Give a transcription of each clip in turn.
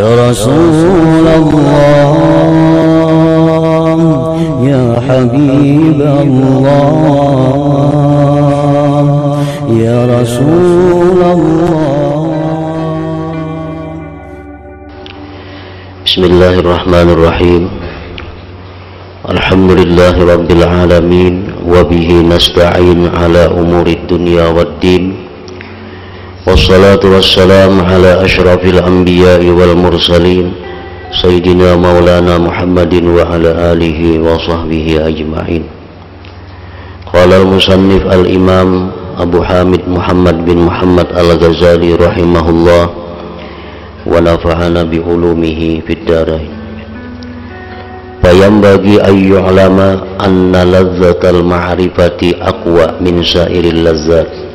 Ya Rasulullah, Ya Habibullah, Ya Rasulullah. Bismillahirrahmanirrahim. Alhamdulillahi rabbil alamin, wa bihi nasta'in ala umurid dunya waddin. Wassalatu wassalamu ala asyrafil anbiya'i wal mursalin, Sayyidina maulana Muhammadin wa ala alihi wa sahbihi ajma'in. Qala al-musannif al-imam Abu Hamid Muhammad bin Muhammad al-Ghazali rahimahullah wa nafa'ana bi ulumihi fid darain. Fayambagi ayyu'lama anna lazzatal ma'rifati aqwa min sairil lazzat,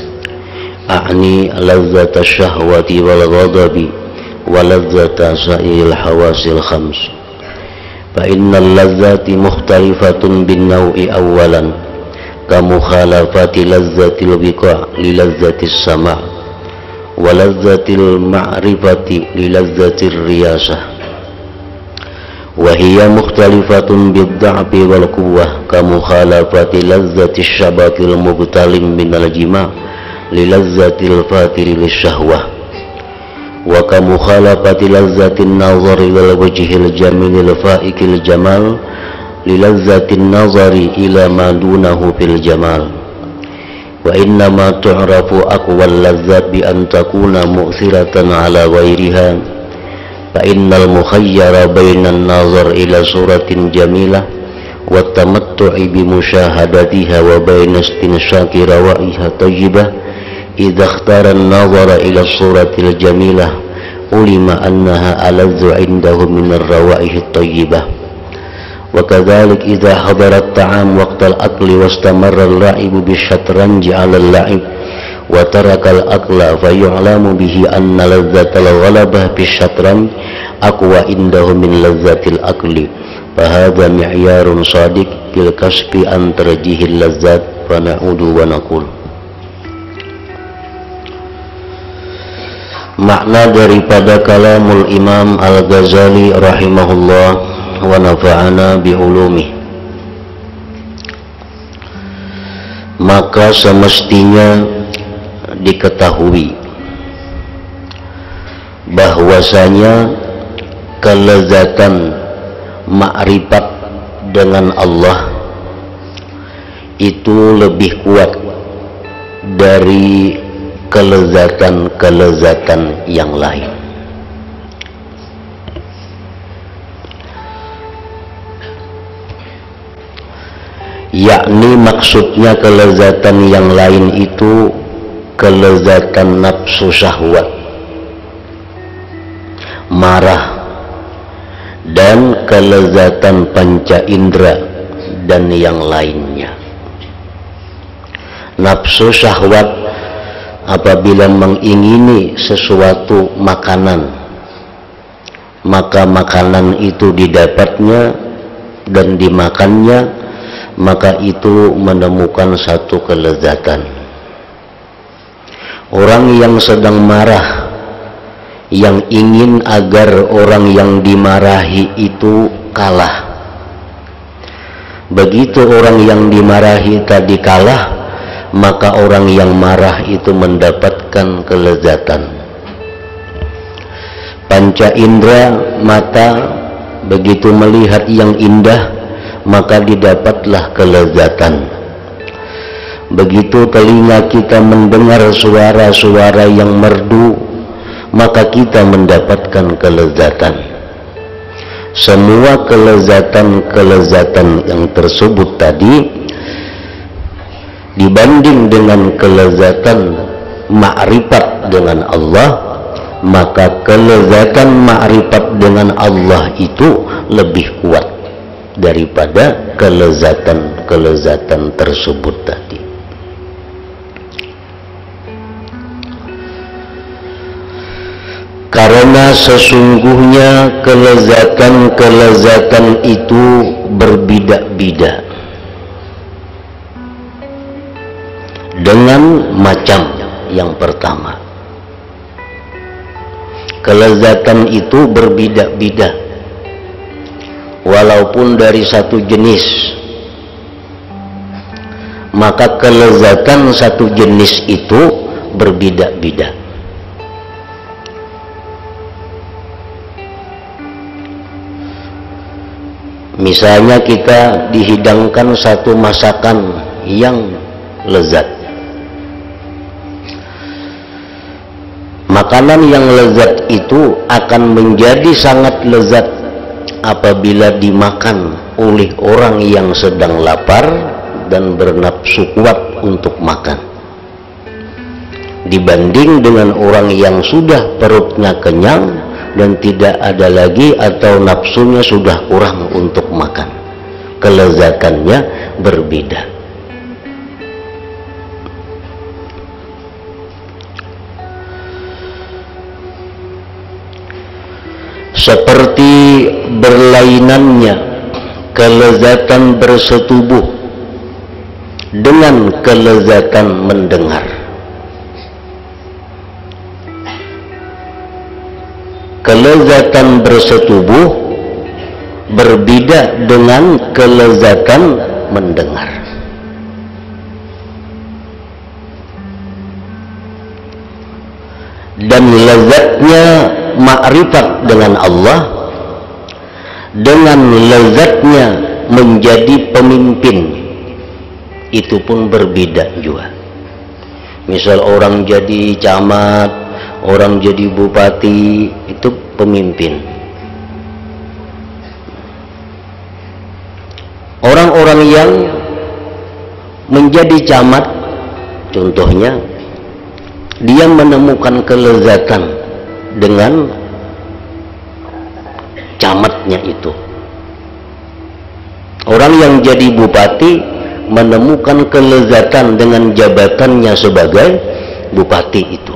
a'ni lazzata syahwati wal ghadabi wa lazzata sairil hawasil khams. Fa innal lazzati mukhtalifatun bin naw'i awwalan, ka mukhalafati lazzatil wiqa' li lazzatis sama' wa lazzatil ma'rifati li lazzatir riyasah, wa hiya mukhtalifatun bid-dha'fi wal quwwah, ka mukhalafati lazzatis syabakil mubtalim minal jima' li lazzatil fatiri lisyahwah, wa ka mukhalafati lazzatin nazari wal wajhil jamilil fa'ikil jamal li lazzatin nazari ila ma dunahu fil jamal. Wa inna ma tu'rafu aqwal lazzat bi an takuna mu'thiratan ala ghairiha, fa innal mukhayyara bainan nazar ila suratin jamilah wa tamattu'i bi musyahadatiha wa baina istinsyaqi rawaiha tayyibah. Idza ikhtara an-nazara ila suratil jamilah ulima annaha aladzu indahu min ar-rawaihi tayyibah. وكذلك إذا حضر الطعام وقت الأكل واستمر اللعب بالشطرنج على اللعب وترك الأكل فيعلم به أن لذة الغلبة بالشطرنج أقوى عنده من لذة الأكل، فهذا معيار صادق بالكشف عن ترجيح اللذات. فنعود ونقول makna daripada kalamul Imam Al-Ghazali rahimahullah wa nafa'ana bi ulumi. Maka semestinya diketahui bahwasanya kelezatan makrifat dengan Allah itu lebih kuat dari kelezatan-kelezatan yang lain. Yakni maksudnya kelezatan yang lain itu kelezatan nafsu syahwat, marah, dan kelezatan panca indera dan yang lainnya. Nafsu syahwat apabila mengingini sesuatu makanan, maka makanan itu didapatnya dan dimakannya, maka itu menemukan satu kelezatan. Orang yang sedang marah, yang ingin agar orang yang dimarahi itu kalah. Begitu orang yang dimarahi tadi kalah, maka orang yang marah itu mendapatkan kelezatan. Panca indera mata begitu melihat yang indah, maka didapatlah kelezatan. Begitu telinga kita mendengar suara-suara yang merdu, maka kita mendapatkan kelezatan. Semua kelezatan-kelezatan yang tersebut tadi dibanding dengan kelezatan makrifat dengan Allah, maka kelezatan makrifat dengan Allah itu lebih kuat daripada kelezatan-kelezatan tersebut tadi. Karena sesungguhnya kelezatan-kelezatan itu berbeda-beda dengan macam yang pertama. kelezatan itu berbeda-beda, walaupun dari satu jenis, maka kelezatan satu jenis itu berbeda-beda. Misalnya kita dihidangkan satu masakan yang lezat, makanan yang lezat itu akan menjadi sangat lezat apabila dimakan oleh orang yang sedang lapar dan bernafsu kuat untuk makan, dibanding dengan orang yang sudah perutnya kenyang dan tidak ada lagi atau nafsunya sudah kurang untuk makan. Kelezatannya berbeda. Seperti berlainannya kelezatan bersetubuh dengan kelezatan mendengar. Kelezatan bersetubuh berbeda dengan kelezatan mendengar. Dan lezatnya ma'rifat dengan Allah dengan lezatnya menjadi pemimpin itu pun berbeda juga. Misal orang jadi camat, orang jadi bupati, itu pemimpin. Orang-orang yang menjadi camat, contohnya, dia menemukan kelezatan dengan camatnya itu. Orang yang jadi bupati menemukan kelezatan dengan jabatannya sebagai bupati itu.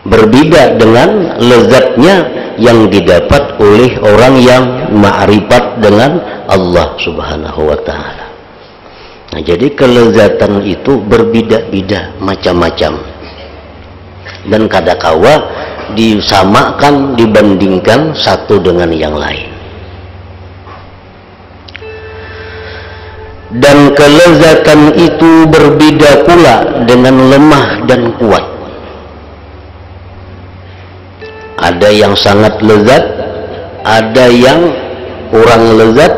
Berbeda dengan lezatnya yang didapat oleh orang yang ma'rifat dengan Allah Subhanahu wa ta'ala. Nah, jadi kelezatan itu berbeda-beda macam-macam, dan kadangkala disamakan, dibandingkan satu dengan yang lain. Dan kelezatan itu berbeda pula dengan lemah dan kuat. Ada yang sangat lezat, ada yang kurang lezat,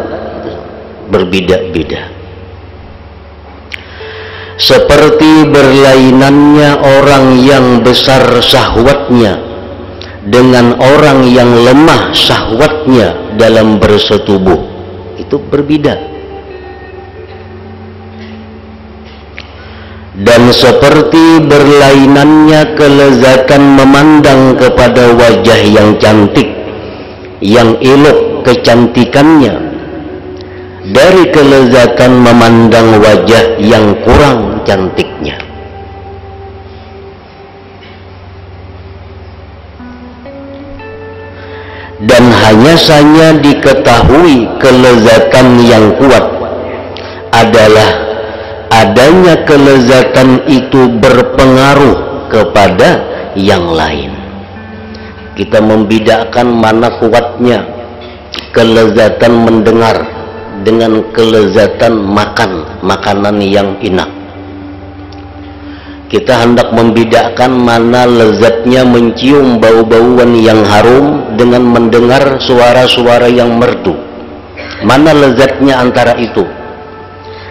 berbeda-beda. Seperti berlainannya orang yang besar syahwatnya dengan orang yang lemah syahwatnya dalam bersetubuh, itu berbeda. Dan seperti berlainannya kelezatan memandang kepada wajah yang cantik, yang elok kecantikannya, dari kelezatan memandang wajah yang kurang cantiknya. Dan hanya saja diketahui kelezatan yang kuat adalah adanya kelezatan itu berpengaruh kepada yang lain. Kita membedakan mana kuatnya kelezatan mendengar dengan kelezatan makan makanan yang enak. Kita hendak membedakan mana lezatnya mencium bau-bauan yang harum dengan mendengar suara-suara yang merdu. Mana lezatnya antara itu?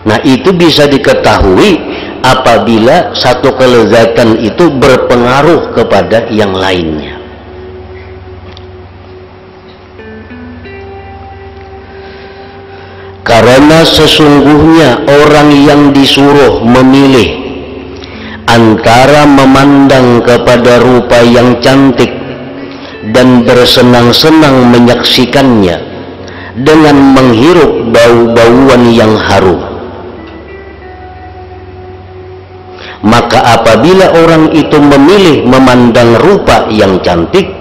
Nah, itu bisa diketahui apabila satu kelezatan itu berpengaruh kepada yang lainnya. Karena sesungguhnya orang yang disuruh memilih antara memandang kepada rupa yang cantik dan bersenang-senang menyaksikannya dengan menghirup bau-bauan yang harum, maka apabila orang itu memilih memandang rupa yang cantik,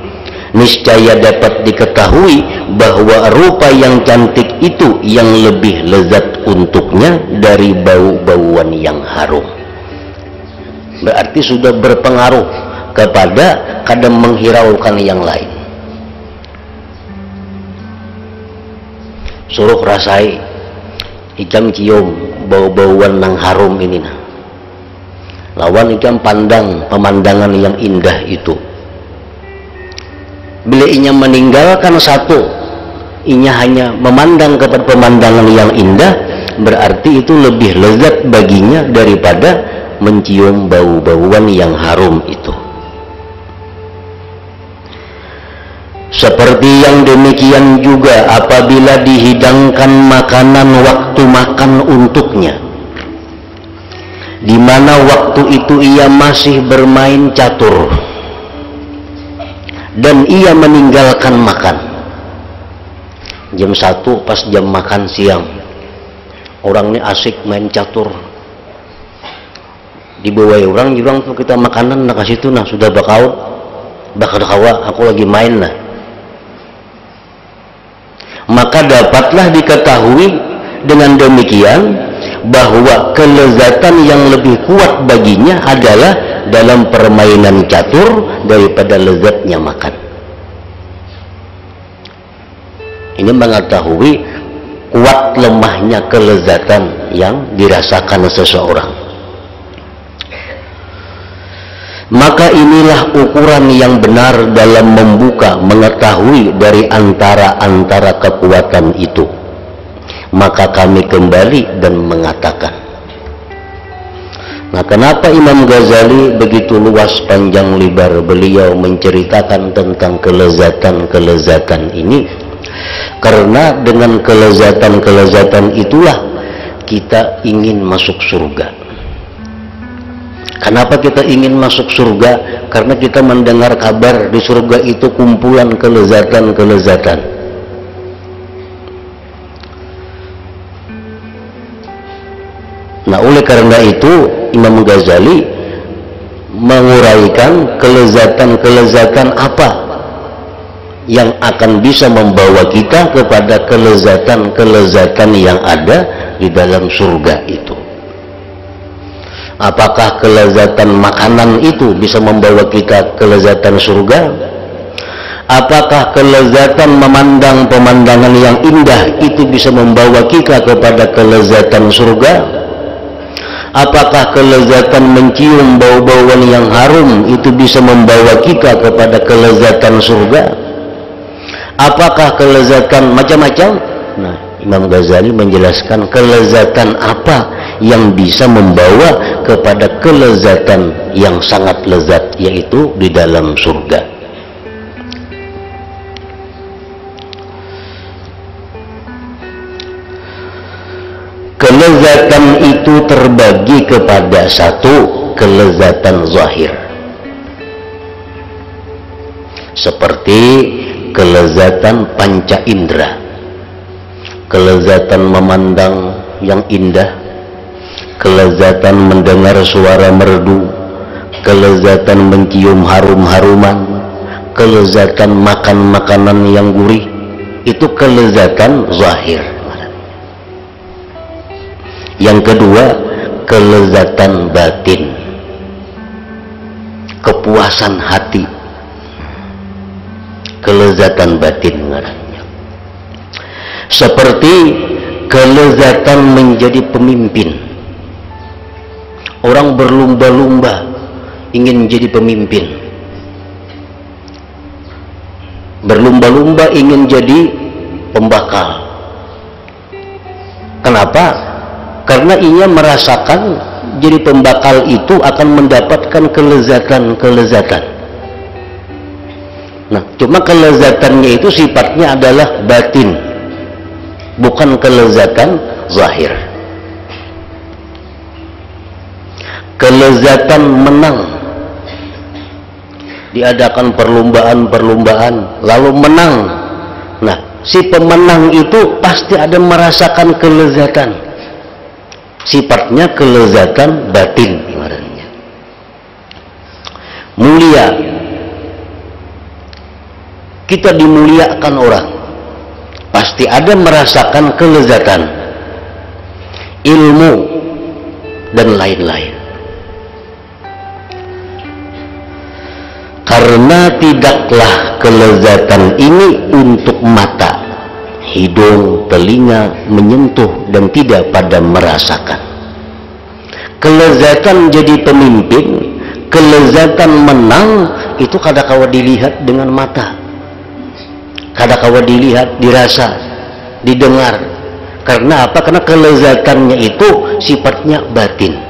niscaya dapat diketahui bahwa rupa yang cantik itu yang lebih lezat untuknya dari bau-bauan yang harum. berarti sudah berpengaruh kepada kadang menghiraukan yang lain. Suruh rasai ikam cium bau-bauan nang harum ini nah. Lawan ikam pandang pemandangan yang indah itu. Bila inya meninggalkan satu, inya hanya memandang kepada pemandangan yang indah, berarti itu lebih lezat baginya daripada mencium bau-bauan yang harum itu. Seperti yang demikian juga apabila dihidangkan makanan waktu makan untuknya, di mana waktu itu ia masih bermain catur dan ia meninggalkan makan. Jam 1 pas jam makan siang, orang ini asik main catur, dibawa orang tuh kita makanan nak kasih tuh nah sudah bakal kawa aku lagi main nah. Maka dapatlah diketahui dengan demikian bahwa kelezatan yang lebih kuat baginya adalah dalam permainan catur daripada lezatnya makan. Ini mengetahui kuat lemahnya kelezatan yang dirasakan seseorang. Maka inilah ukuran yang benar dalam membuka, mengetahui dari antara kekuatan itu. Maka kami kembali dan mengatakan, nah kenapa Imam Ghazali begitu luas panjang lebar beliau menceritakan tentang kelezatan-kelezatan ini? Karena dengan kelezatan-kelezatan itulah kita ingin masuk surga. Kenapa kita ingin masuk surga? Karena kita mendengar kabar di surga itu kumpulan kelezatan-kelezatan. Nah, oleh karena itu Imam Ghazali menguraikan kelezatan-kelezatan apa yang akan bisa membawa kita kepada kelezatan-kelezatan yang ada di dalam surga itu. Apakah kelezatan makanan itu bisa membawa kita kelezatan surga? Apakah kelezatan memandang pemandangan yang indah itu bisa membawa kita kepada kelezatan surga? Apakah kelezatan mencium bau-bauan yang harum itu bisa membawa kita kepada kelezatan surga? Apakah kelezatan macam-macam? Nah, Imam Ghazali menjelaskan kelezatan apa yang bisa membawa kepada kelezatan yang sangat lezat, yaitu di dalam surga. Kelezatan itu terbagi kepada satu, kelezatan zahir, seperti kelezatan panca indera, kelezatan memandang yang indah, kelezatan mendengar suara merdu, kelezatan mencium harum-haruman, kelezatan makan makanan yang gurih. Itu kelezatan zahir. Yang kedua, kelezatan batin, kepuasan hati, kelezatan batin ngarannya. Seperti kelezatan menjadi pemimpin. Orang berlumba-lumba ingin jadi pemimpin, berlumba-lumba ingin jadi pembakal. Kenapa? Karena ia merasakan jadi pembakal itu akan mendapatkan kelezatan-kelezatan. Nah, cuma kelezatannya itu sifatnya adalah batin, bukan kelezatan zahir. Kelezatan menang, diadakan perlombaan-perlombaan lalu menang. Nah, si pemenang itu pasti ada merasakan kelezatan, sifatnya kelezatan batin. Mulia, kita dimuliakan orang, pasti ada merasakan kelezatan. Ilmu dan lain-lain. karena tidaklah kelezatan ini untuk mata, hidung, telinga menyentuh dan tidak pada merasakan. Kelezatan jadi pemimpin, kelezatan menang itu kadang-kala dilihat dengan mata, kadang-kala dilihat, dirasa, didengar. Karena apa? Karena kelezatannya itu sifatnya batin.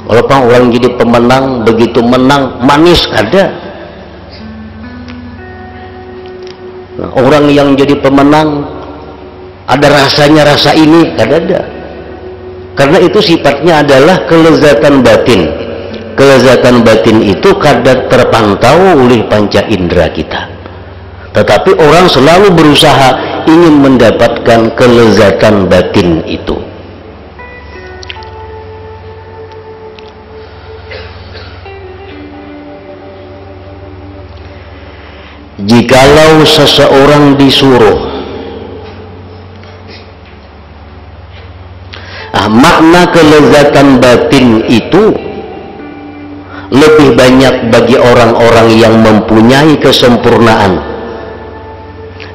Walaupun orang jadi pemenang, begitu menang manis ada. Nah, orang yang jadi pemenang ada rasanya, rasa ini ada. Karena itu sifatnya adalah kelezatan batin. Kelezatan batin itu kadang terpantau oleh panca indera kita. Tetapi orang selalu berusaha ingin mendapatkan kelezatan batin itu. Jikalau seseorang disuruh, makna kelezatan batin itu lebih banyak bagi orang-orang yang mempunyai kesempurnaan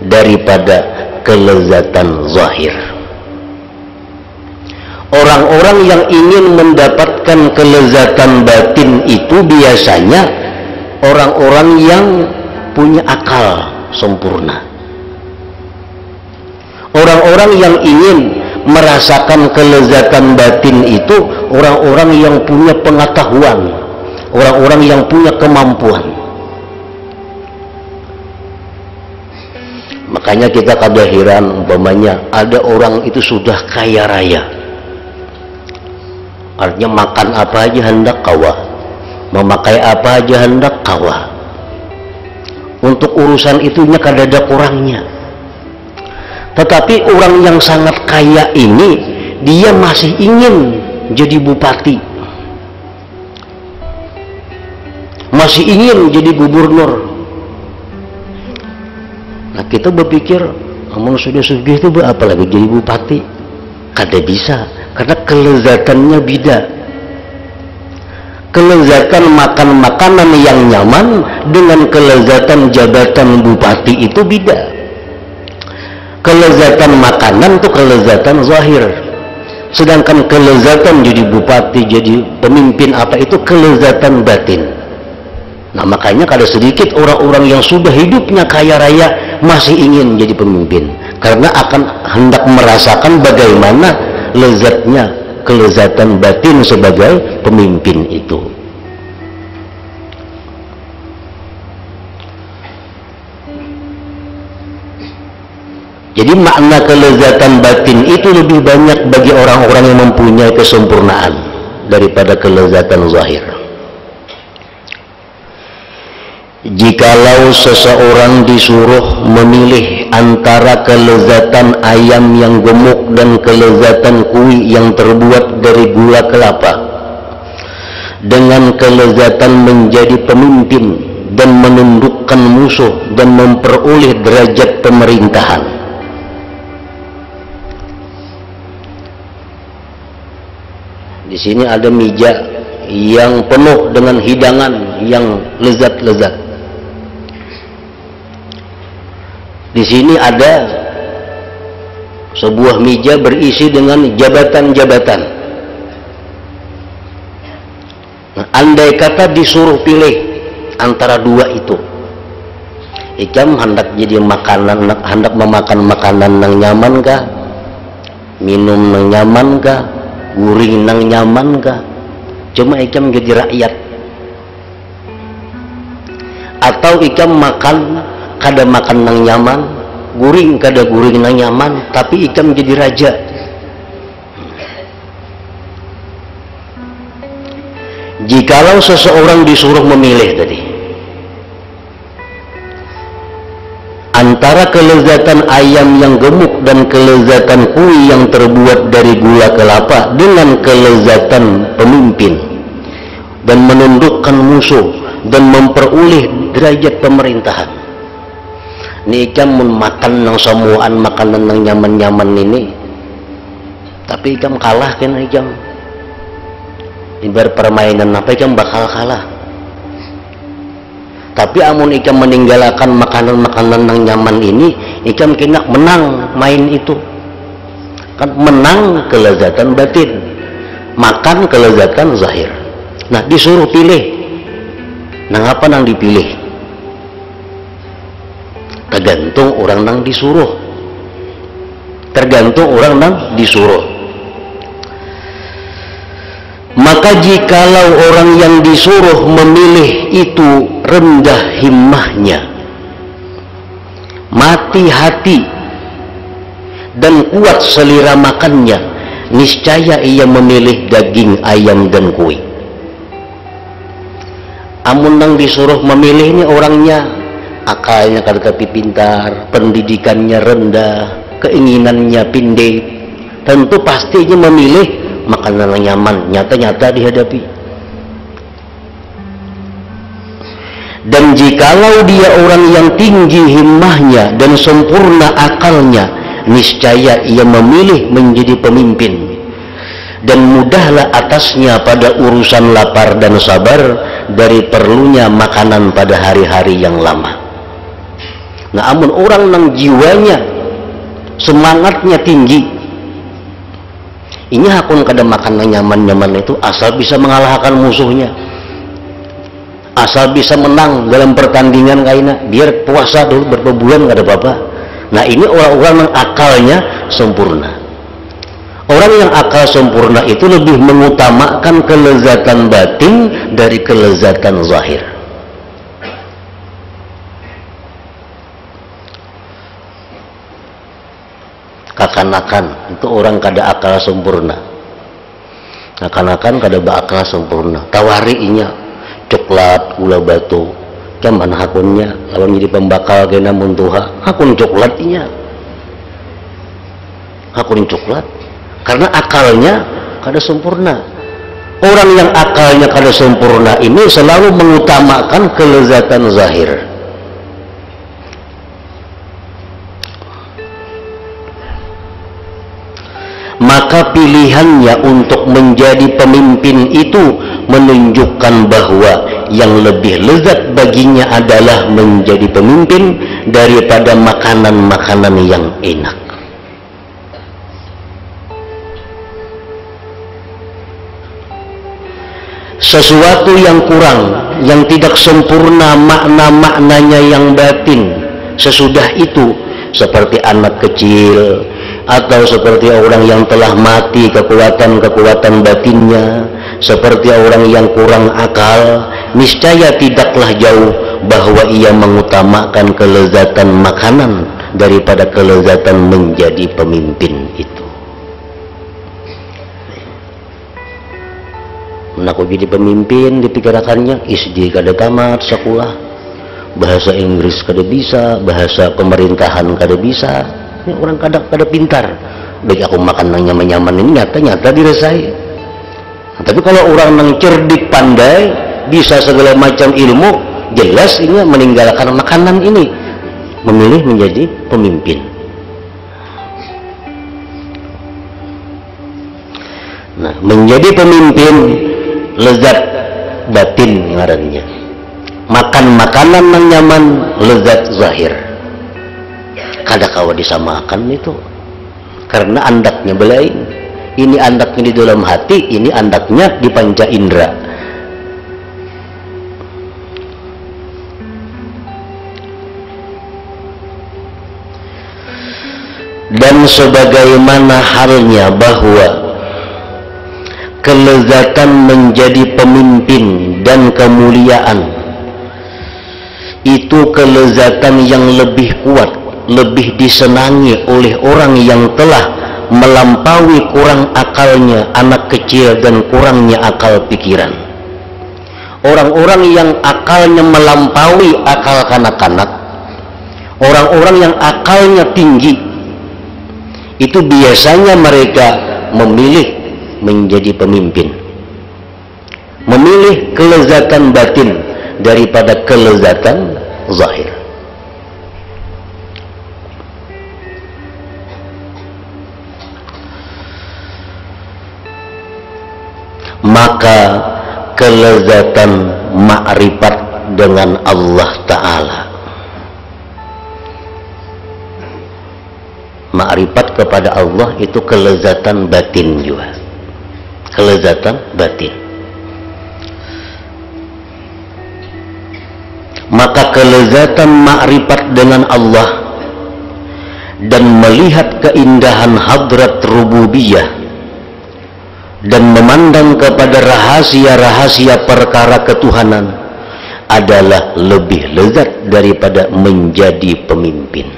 daripada kelezatan zahir. Orang-orang yang ingin mendapatkan kelezatan batin itu biasanya orang-orang yang punya akal sempurna. Orang-orang yang ingin merasakan kelezatan batin itu orang-orang yang punya pengetahuan, orang-orang yang punya kemampuan. Makanya kita kadang heran, umpamanya ada orang itu sudah kaya raya, artinya makan apa aja hendak kawah, memakai apa aja hendak kawah. Untuk urusan itunya kadang ada kurangnya. Tetapi orang yang sangat kaya ini, dia masih ingin jadi bupati, masih ingin jadi gubernur. Nah, kita berpikir, namun sudah sugih itu apa lagi jadi bupati? Kada bisa, karena kelezatannya beda. Kelezatan makan makanan yang nyaman dengan kelezatan jabatan bupati itu beda. Kelezatan makanan itu kelezatan zahir, sedangkan kelezatan jadi bupati, jadi pemimpin apa itu kelezatan batin. Nah, makanya kada sedikit orang-orang yang sudah hidupnya kaya raya masih ingin jadi pemimpin, karena akan hendak merasakan bagaimana lezatnya kelezatan batin sebagai pemimpin itu. Jadi makna kelezatan batin itu lebih banyak bagi orang-orang yang mempunyai kesempurnaan daripada kelezatan zahir. Jikalau seseorang disuruh memilih antara kelezatan ayam yang gemuk dan kelezatan kuih yang terbuat dari gula kelapa, dengan kelezatan menjadi pemimpin dan menundukkan musuh dan memperoleh derajat pemerintahan, di sini ada meja yang penuh dengan hidangan yang lezat-lezat. Di sini ada sebuah meja berisi dengan jabatan-jabatan. Nah, andai kata disuruh pilih antara dua itu, ikam hendak jadi makanan, hendak memakan makanan yang nyaman kah, minum yang nyaman kah, guring yang nyaman kah? Cuma ikam jadi rakyat, atau ikam makan kada makan nang nyaman, guring kada guring nang nyaman, tapi ikam jadi raja. Jikalau seseorang disuruh memilih tadi antara kelezatan ayam yang gemuk dan kelezatan kuih yang terbuat dari gula kelapa dengan kelezatan pemimpin dan menundukkan musuh dan memperoleh derajat pemerintahan, ini ikam makan nang semuaan makanan nang nyaman-nyaman ini, tapi ikam kalah kan ikam. Ibarat permainan apa ikam bakal kalah. Tapi amun ikam meninggalkan makanan-makanan yang nyaman ini, ikam kena menang main itu. Kan menang kelezatan batin, makan kelezatan zahir. Nah, disuruh pilih. Nang apa nang dipilih? Tergantung orang nang disuruh. Tergantung orang nang disuruh. Maka jikalau orang yang disuruh memilih itu rendah himmahnya, mati hati, dan kuat selera makannya, niscaya ia memilih daging ayam dan kue. Amun nang disuruh memilih ini orangnya akalnya tapi pintar, pendidikannya rendah, keinginannya pendek, tentu pastinya memilih makanan yang nyaman, nyata-nyata dihadapi. Dan jikalau dia orang yang tinggi himmahnya dan sempurna akalnya, niscaya ia memilih menjadi pemimpin, dan mudahlah atasnya pada urusan lapar dan sabar dari perlunya makanan pada hari-hari yang lama. Nah, amun orang nang jiwanya semangatnya tinggi, ini hakun kada makan yang nyaman-nyaman itu asal bisa mengalahkan musuhnya, asal bisa menang dalam pertandingan kaina, biar puasa dulu berapa bulan kada apa-apa. Nah, ini orang-orang yang akalnya sempurna. Orang yang akal sempurna itu lebih mengutamakan kelezatan batin dari kelezatan zahir. Kakanakan itu orang kada akal sempurna. Kakanakan kada bakal sempurna. Tawarinya coklat gula batu, cuman hakunnya lawan jadi pembakal kena muntuha, hakun coklatnya, hakun coklat, karena akalnya kada sempurna. Orang yang akalnya kada sempurna ini selalu mengutamakan kelezatan zahir. Maka pilihannya untuk menjadi pemimpin itu menunjukkan bahwa yang lebih lezat baginya adalah menjadi pemimpin daripada makanan-makanan yang enak. Sesuatu yang kurang, yang tidak sempurna makna-maknanya yang batin, sesudah itu seperti anak kecil atau seperti orang yang telah mati kekuatan-kekuatan batinnya, seperti orang yang kurang akal, niscaya tidaklah jauh bahwa ia mengutamakan kelezatan makanan daripada kelezatan menjadi pemimpin itu. Menaku jadi pemimpin dipikirkannya, SD kada tamat sekolah, bahasa Inggris kada bisa, bahasa pemerintahan kada bisa. Ini orang kada pintar. Baik aku makan yang nyaman-nyaman ini nyata-nyata dirasai. Nah, tapi kalau orang yang cerdik pandai, bisa segala macam ilmu, jelas ini meninggalkan makanan ini, memilih menjadi pemimpin. Nah, menjadi pemimpin lezat batin ngarannya. Makan makanan yang nyaman lezat zahir. Kada kawa disamakan itu, karena andaknya belain. Ini andaknya di dalam hati, ini andaknya di panca indera. Dan sebagaimana halnya bahwa kelezatan menjadi pemimpin dan kemuliaan itu kelezatan yang lebih kuat, lebih disenangi oleh orang yang telah melampaui kurang akalnya anak kecil dan kurangnya akal pikiran. Orang-orang yang akalnya melampaui akal kanak-kanak, orang-orang yang akalnya tinggi, itu biasanya mereka memilih menjadi pemimpin, memilih kelezatan batin daripada kelezatan zahir. Maka kelezatan ma'rifat dengan Allah Ta'ala. Ma'rifat kepada Allah itu kelezatan batin juga, kelezatan batin. Maka kelezatan ma'rifat dengan Allah dan melihat keindahan hadrat rububiyah dan memandang kepada rahasia-rahasia perkara ketuhanan adalah lebih lezat daripada menjadi pemimpin.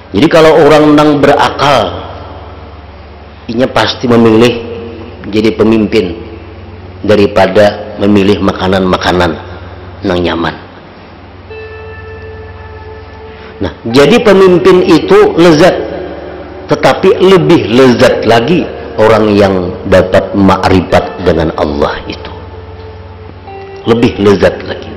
Jadi kalau orang nang berakal, inya pasti memilih jadi pemimpin daripada memilih makanan-makanan nang nyaman. Nah, jadi pemimpin itu lezat, tetapi lebih lezat lagi orang yang dapat ma'rifat dengan Allah itu. Lebih lezat lagi.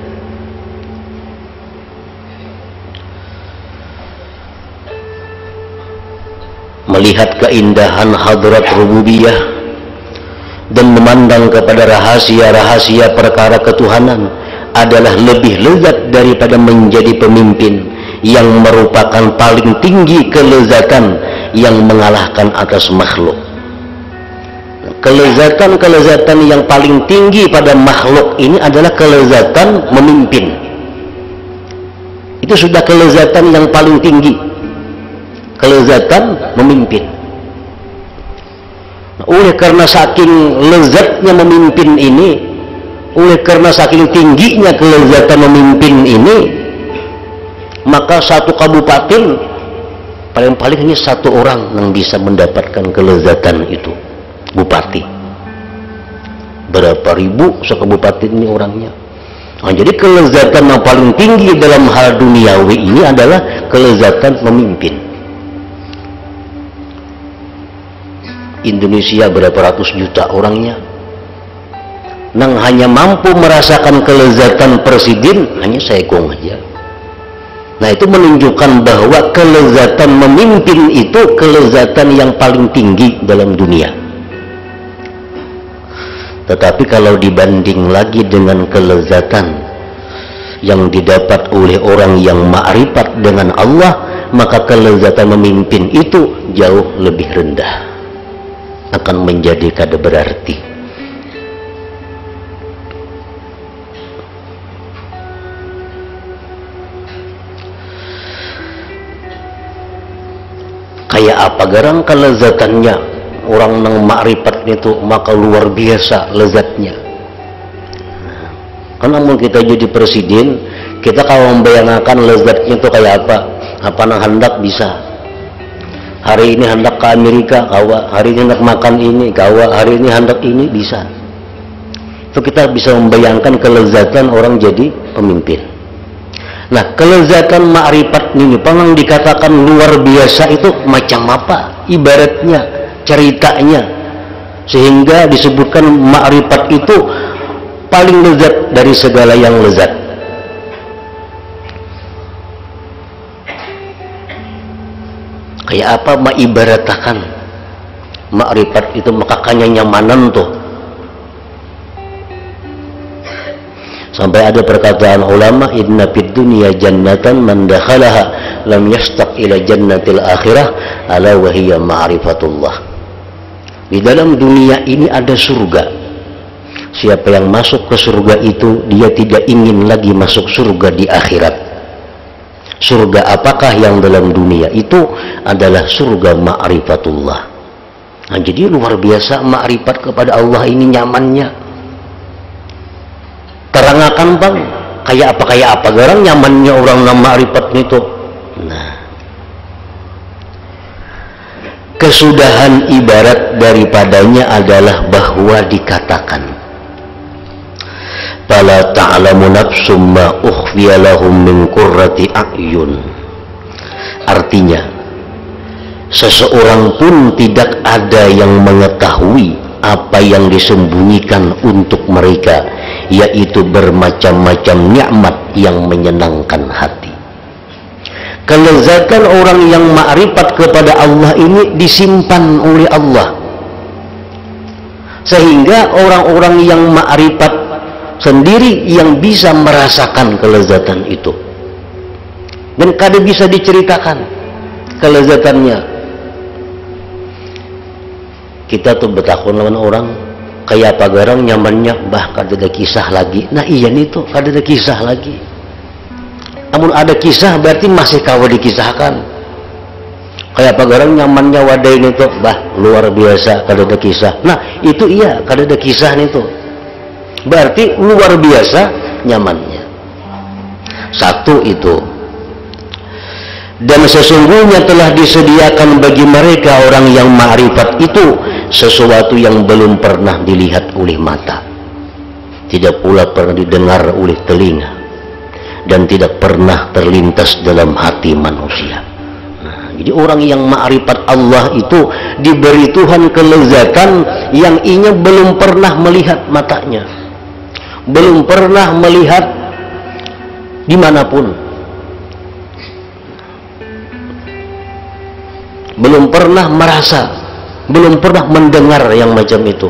Melihat keindahan hadrat rububiyah dan memandang kepada rahasia-rahasia perkara ketuhanan adalah lebih lezat daripada menjadi pemimpin yang merupakan paling tinggi kelezatan yang mengalahkan atas makhluk. Kelezatan-kelezatan yang paling tinggi pada makhluk ini adalah kelezatan memimpin. Itu sudah kelezatan yang paling tinggi, kelezatan memimpin. Oleh karena saking lezatnya memimpin ini, oleh karena saking tingginya kelezatan memimpin ini, maka satu kabupaten paling-paling hanya satu orang yang bisa mendapatkan kelezatan itu, bupati. Berapa ribu sekabupaten ini orangnya. Nah, jadi kelezatan yang paling tinggi dalam hal duniawi ini adalah kelezatan memimpin. Indonesia berapa ratus juta orangnya, nang hanya mampu merasakan kelezatan presiden hanya seekong aja. Nah, itu menunjukkan bahwa kelezatan memimpin itu kelezatan yang paling tinggi dalam dunia. Tetapi kalau dibanding lagi dengan kelezatan yang didapat oleh orang yang ma'rifat dengan Allah, maka kelezatan memimpin itu jauh lebih rendah, akan menjadi kada berarti. Kayak apa garang kelezatannya orang nang ma'rifat itu, maka luar biasa lezatnya. Kan namun kita jadi presiden, kita kalau membayangkan lezatnya itu kayak apa nang hendak bisa. Hari ini hendak ke Amerika, kawa. Hari ini hendak makan ini, kawa. Hari ini hendak ini, bisa. Itu kita bisa membayangkan kelezatan orang jadi pemimpin. Nah, kelezatan ma'rifat ini pengang dikatakan luar biasa itu macam apa ibaratnya, ceritanya, sehingga disebutkan ma'rifat itu paling lezat dari segala yang lezat. Kayak apa maibaratakan ma'rifat itu, maka kanya nyamanan tuh. Sampai ada perkataan ulama, inna fid dunya jannatan man dakhalaha lam yashtaq ila jannatil akhirah ala wa hiya ma'rifatullah. Di dalam dunia ini ada surga. Siapa yang masuk ke surga itu, dia tidak ingin lagi masuk surga di akhirat. Surga apakah yang dalam dunia itu? Adalah surga ma'rifatullah. Nah, jadi luar biasa ma'rifat kepada Allah ini nyamannya. Terangakan bang, kayak apa garang nyamannya orang nama ma'rifat itu. Nah, kesudahan ibarat daripadanya adalah bahwa dikatakan fala ta'lamu nafsum ma ukhfiya lahum min qurrati a'yun. Artinya, seseorang pun tidak ada yang mengetahui apa yang disembunyikan untuk mereka, yaitu bermacam-macam nikmat yang menyenangkan hati. Kelezatan orang yang ma'rifat kepada Allah ini disimpan oleh Allah, sehingga orang-orang yang ma'rifat sendiri yang bisa merasakan kelezatan itu, dan kada bisa diceritakan kelezatannya. Kita tuh betakun lawan orang kayak apa garang nyamannya, bah kada ada kisah lagi. Nah iya nih tuh kada ada kisah lagi. Namun ada kisah berarti masih kawa dikisahkan. Kayak apa garang nyamannya wadah ini tuh, bah luar biasa kada ada kisah. Nah itu iya kada ada kisah nih tuh, berarti luar biasa nyamannya. Satu itu. Dan sesungguhnya telah disediakan bagi mereka orang yang ma'rifat itu sesuatu yang belum pernah dilihat oleh mata, tidak pula pernah didengar oleh telinga, dan tidak pernah terlintas dalam hati manusia. Nah, jadi orang yang ma'rifat Allah itu diberi Tuhan kelezatan yang inya belum pernah melihat matanya, belum pernah melihat dimanapun, belum pernah merasa, belum pernah mendengar yang macam itu.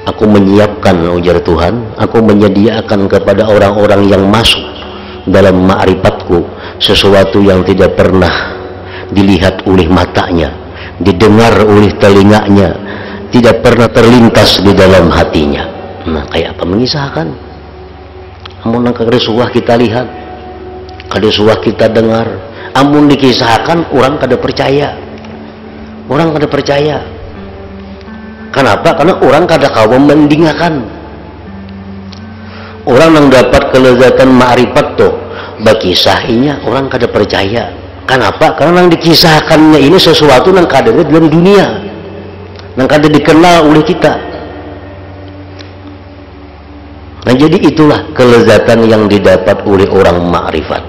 Aku menyiapkan, ujar Tuhan, aku menyediakan kepada orang-orang yang masuk dalam ma'rifatku sesuatu yang tidak pernah dilihat oleh matanya, didengar oleh telinganya, tidak pernah terlintas di dalam hatinya. Nah kayak apa mengisahkan? Amun kada suah kita lihat, kada suah kita dengar, amun dikisahkan orang kada percaya, orang kada percaya. Kenapa? Karena orang kada kawa mendingakan. Orang yang dapat kelezatan ma'rifat tuh bakisahnya orang kada percaya. Kenapa? Karena yang dikisahkannya ini sesuatu yang kada ada dalam dunia, yang kada dikenal oleh kita. Nah jadi itulah kelezatan yang didapat oleh orang ma'rifat.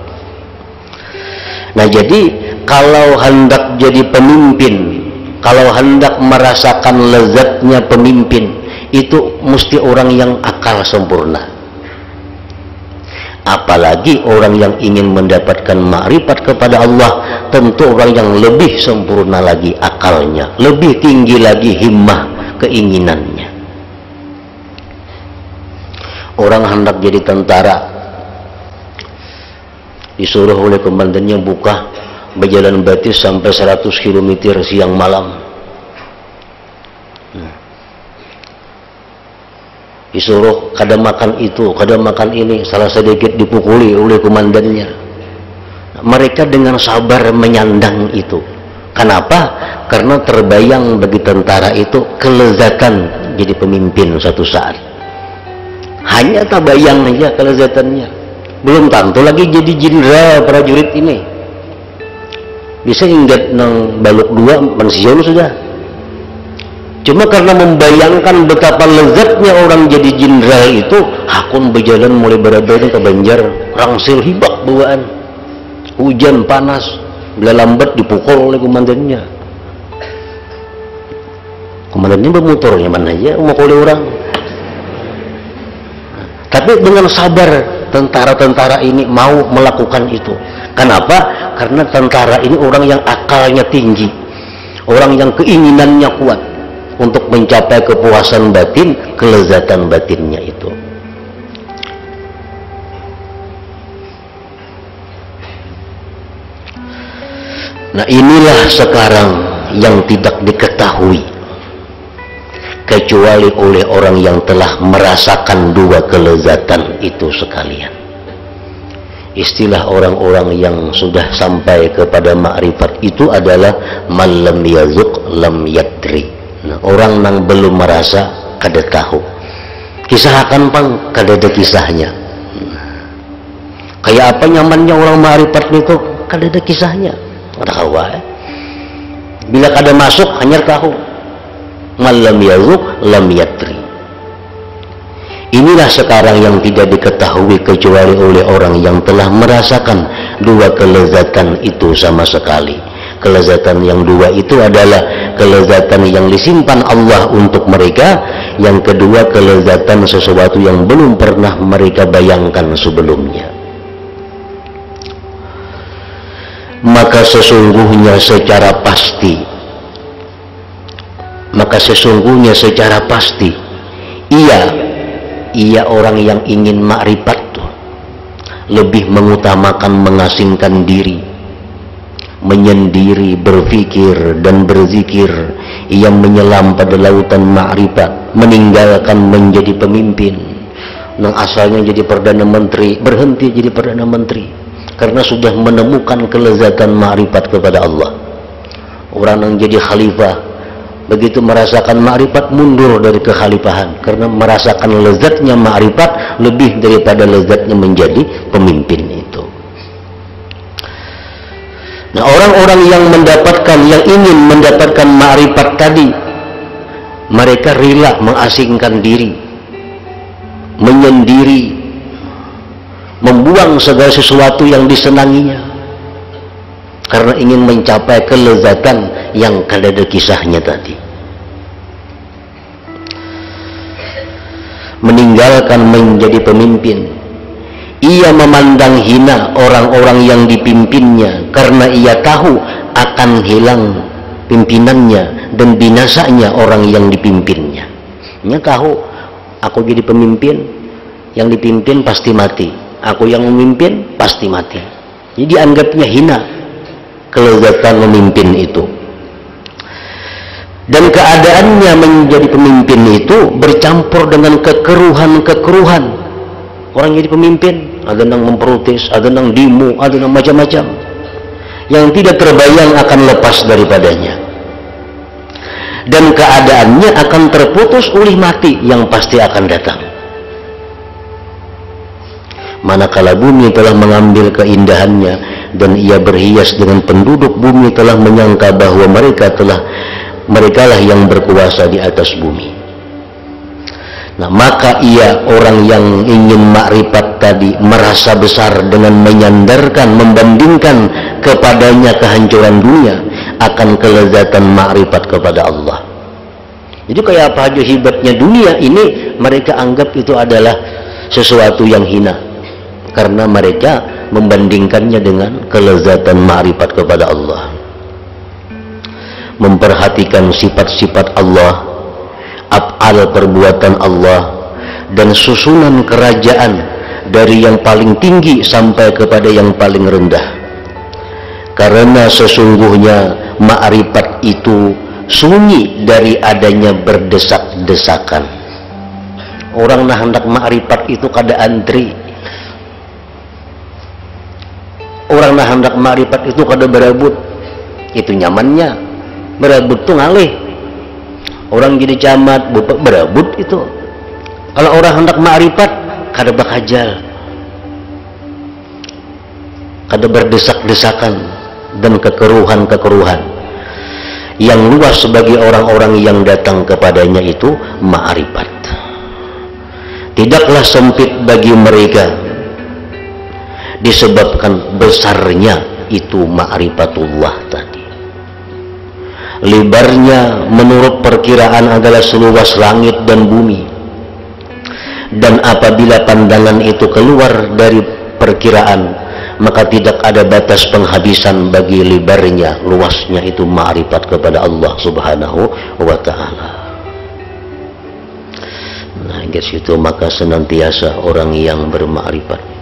Nah jadi kalau hendak jadi pemimpin, kalau hendak merasakan lezatnya pemimpin, itu mesti orang yang akal sempurna. Apalagi orang yang ingin mendapatkan ma'rifat kepada Allah, tentu orang yang lebih sempurna lagi akalnya, lebih tinggi lagi himmah keinginannya. Orang hendak jadi tentara, disuruh oleh komandannya buka berjalan batis sampai 100 km siang malam. Disuruh kada makan itu, kada makan ini, salah sedikit dipukuli oleh komandannya. Mereka dengan sabar menyandang itu. Kenapa? Karena terbayang bagi tentara itu kelezatan jadi pemimpin suatu saat. Hanya tak bayang aja kelezatannya, belum tentu lagi jadi jenderal prajurit ini. Bisa ingat nang baluk dua pensiun sudah. Cuma karena membayangkan betapa lezatnya orang jadi jenderal itu, hakun berjalan mulai berada ke Banjar, rangsil hibak bawaan, hujan panas, bila lambat dipukul oleh komandannya. Komandannya bermotornya mana aja mau oleh orang. Tapi dengan sabar tentara-tentara ini mau melakukan itu. Kenapa? Karena tentara ini orang yang akalnya tinggi, orang yang keinginannya kuat untuk mencapai kepuasan batin, kelezatan batinnya itu. Nah inilah sekarang yang tidak diketahui kecuali oleh orang yang telah merasakan dua kelezatan itu sekalian. Istilah orang-orang yang sudah sampai kepada ma'rifat itu adalah man lam yazuq lam yadri. Nah, orang yang belum merasa kada tahu. Kisahkan pang kada ada kisahnya. Kayak apa nyamannya orang ma'rifat itu kada ada kisahnya. Kada tahu Bila kada masuk hanya tahu. Malam yazuk lam yatri. Inilah sekarang yang tidak diketahui kecuali oleh orang yang telah merasakan dua kelezatan itu sama sekali. Kelezatan yang dua itu adalah kelezatan yang disimpan Allah untuk mereka, yang kedua kelezatan sesuatu yang belum pernah mereka bayangkan sebelumnya. Maka sesungguhnya secara pasti maka sesungguhnya secara pasti ia orang yang ingin makrifat lebih mengutamakan mengasingkan diri, menyendiri, berfikir dan berzikir. Ia menyelam pada lautan makrifat, meninggalkan menjadi pemimpin yang asalnya jadi perdana menteri, berhenti jadi perdana menteri karena sudah menemukan kelezatan makrifat kepada Allah. Orang yang jadi khalifah begitu merasakan makrifat mundur dari kekhalifahan karena merasakan lezatnya makrifat lebih daripada lezatnya menjadi pemimpin itu. Nah, orang-orang yang ingin mendapatkan makrifat tadi, mereka rela mengasingkan diri, menyendiri, membuang segala sesuatu yang disenanginya karena ingin mencapai kelezatan yang ada kisahnya tadi. Meninggalkan menjadi pemimpin, ia memandang hina orang-orang yang dipimpinnya karena ia tahu akan hilang pimpinannya dan binasanya orang yang dipimpinnya. Ia tahu, aku jadi pemimpin, yang dipimpin pasti mati, aku yang memimpin pasti mati. Jadi dianggapnya hina kelezatan memimpin itu. Dan keadaannya menjadi pemimpin itu bercampur dengan kekeruhan-kekeruhan. Orang jadi pemimpin, ada yang memprotes, ada yang demo, ada yang macam-macam yang tidak terbayang akan lepas daripadanya. Dan keadaannya akan terputus oleh mati yang pasti akan datang. Manakala bumi telah mengambil keindahannya dan ia berhias dengan penduduk bumi telah menyangka bahwa merekalah yang berkuasa di atas bumi. Nah, maka ia orang yang ingin makrifat tadi merasa besar dengan menyandarkan, membandingkan kepadanya kehancuran dunia akan kelezatan makrifat kepada Allah. Jadi kayak apa aja hebatnya dunia ini, mereka anggap itu adalah sesuatu yang hina karena mereka membandingkannya dengan kelezatan makrifat kepada Allah. Memperhatikan sifat-sifat Allah, af'al perbuatan Allah, dan susunan kerajaan dari yang paling tinggi sampai kepada yang paling rendah. Karena sesungguhnya makrifat itu sunyi dari adanya berdesak-desakan. Orang nah hendak makrifat itu kada antri. Orang nah hendak makrifat itu kada berebut. Itu nyamannya. Berebut tuh ngalih. Orang jadi camat berebut itu. Kalau orang hendak makrifat kada bakajal, kada berdesak-desakan dan kekeruhan-kekeruhan yang luas bagi orang-orang yang datang kepadanya itu makrifat. Tidaklah sempit bagi mereka disebabkan besarnya itu ma'rifatullah tadi. Lebarnya menurut perkiraan adalah seluas langit dan bumi, dan apabila pandangan itu keluar dari perkiraan maka tidak ada batas penghabisan bagi lebarnya, luasnya itu ma'rifat kepada Allah subhanahu wa ta'ala. Nah, hingga situ maka senantiasa orang yang bermakrifat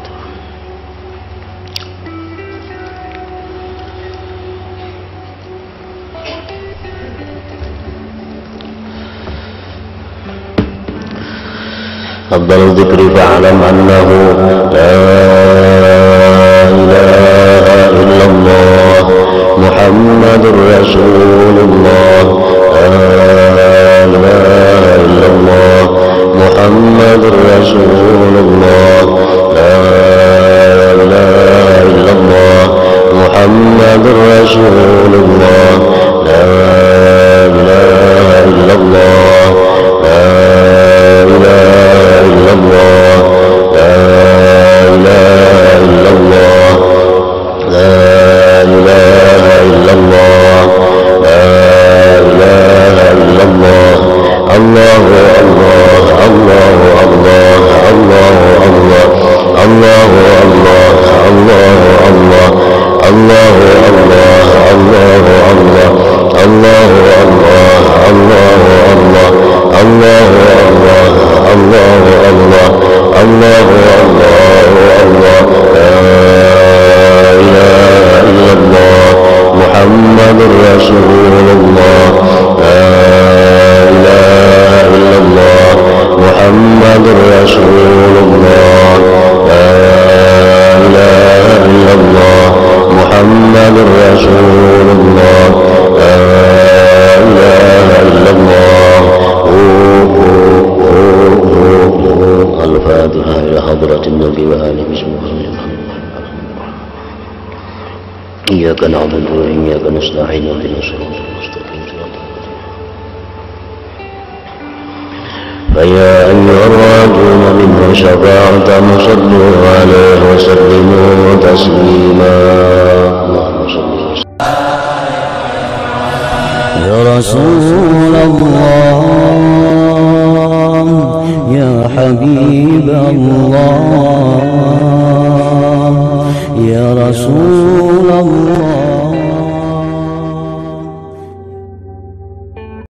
أفضل الذكر فاعلم أنه لا إله إلا الله محمد رسول الله لا إله إلا الله محمد رسول الله لا إله إلا الله محمد رسول الله لا إله إلا الله Allah محمد رسول الله لا إله إلا الله الفاتحة إلى حضرة النبي وآله بسم الله. إياك نعبد وإياك نستعين اهدنا الصراط المستقيم. فيا أيها الراجون ممن شفاعة صلوا عليه وسلموا تسليما. اللهم صل وسلم يا رسول الله يا حبيب الله يا رسول الله